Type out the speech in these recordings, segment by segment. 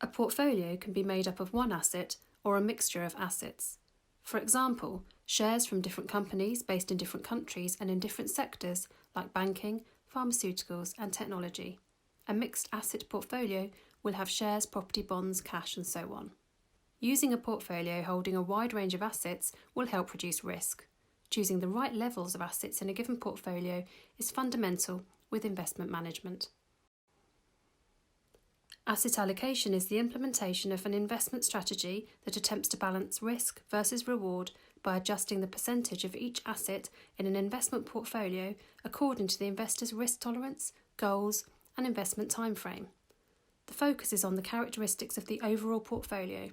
A portfolio can be made up of one asset or a mixture of assets. For example, shares from different companies based in different countries and in different sectors like banking, pharmaceuticals and technology. A mixed asset portfolio will have shares, property, bonds, cash and so on. Using a portfolio holding a wide range of assets will help reduce risk. Choosing the right levels of assets in a given portfolio is fundamental with investment management. Asset allocation is the implementation of an investment strategy that attempts to balance risk versus reward by adjusting the percentage of each asset in an investment portfolio according to the investor's risk tolerance, goals, and investment timeframe. The focus is on the characteristics of the overall portfolio.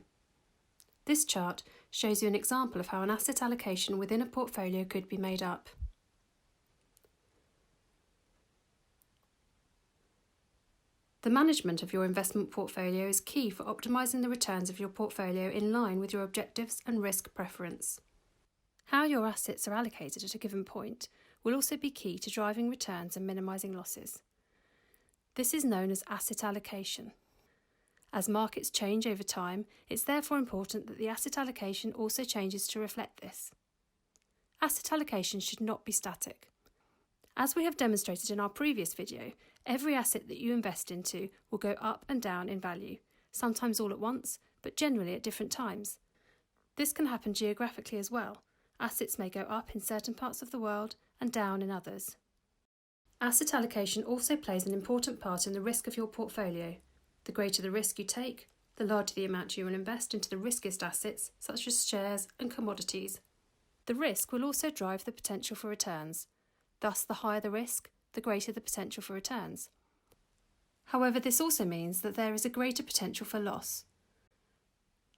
This chart shows you an example of how an asset allocation within a portfolio could be made up. The management of your investment portfolio is key for optimising the returns of your portfolio in line with your objectives and risk preference. How your assets are allocated at a given point will also be key to driving returns and minimising losses. This is known as asset allocation. As markets change over time, it's therefore important that the asset allocation also changes to reflect this. Asset allocation should not be static. As we have demonstrated in our previous video, every asset that you invest into will go up and down in value, sometimes all at once, but generally at different times. This can happen geographically as well. Assets may go up in certain parts of the world and down in others. Asset allocation also plays an important part in the risk of your portfolio. The greater the risk you take, the larger the amount you will invest into the riskiest assets, such as shares and commodities. The risk will also drive the potential for returns. Thus, the higher the risk, the greater the potential for returns. However, this also means that there is a greater potential for loss.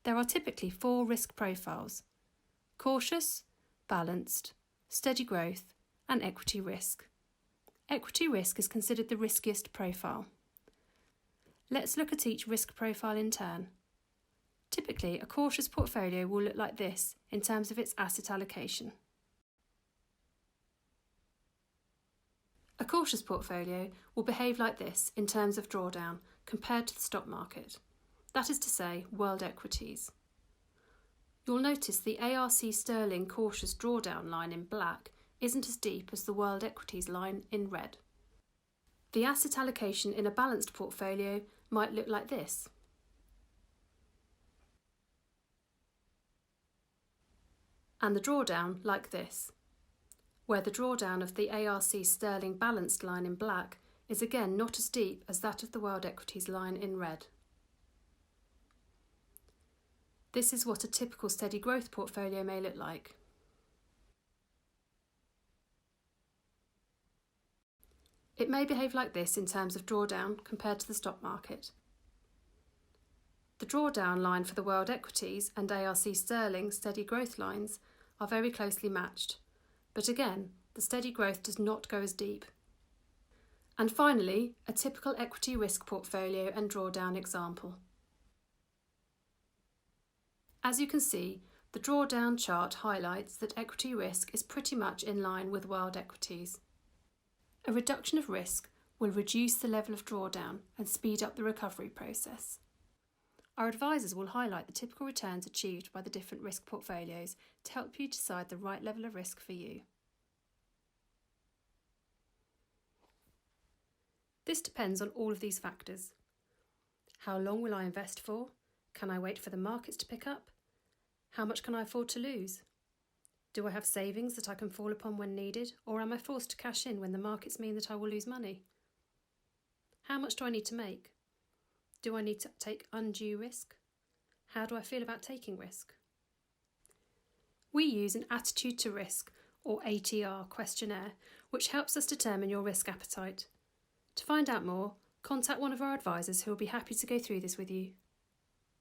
There are typically 4 risk profiles: cautious, balanced, steady growth, and equity risk. Equity risk is considered the riskiest profile. Let's look at each risk profile in turn. Typically, a cautious portfolio will look like this in terms of its asset allocation. A cautious portfolio will behave like this in terms of drawdown compared to the stock market, that is to say, world equities. You'll notice the ARC Sterling cautious drawdown line in black isn't as deep as the world equities line in red. The asset allocation in a balanced portfolio might look like this. And the drawdown like this, where the drawdown of the ARC Sterling balanced line in black is again not as deep as that of the world equities line in red. This is what a typical steady growth portfolio may look like. It may behave like this in terms of drawdown compared to the stock market. The drawdown line for the world equities and ARC Sterling steady growth lines are very closely matched, but again, the steady growth does not go as deep. And finally, a typical equity risk portfolio and drawdown example. As you can see, the drawdown chart highlights that equity risk is pretty much in line with world equities. A reduction of risk will reduce the level of drawdown and speed up the recovery process. Our advisors will highlight the typical returns achieved by the different risk portfolios to help you decide the right level of risk for you. This depends on all of these factors. How long will I invest for? Can I wait for the markets to pick up? How much can I afford to lose? Do I have savings that I can fall upon when needed, or am I forced to cash in when the markets mean that I will lose money? How much do I need to make? Do I need to take undue risk? How do I feel about taking risk? We use an attitude to risk, or ATR, questionnaire, which helps us determine your risk appetite. To find out more, contact one of our advisors who will be happy to go through this with you.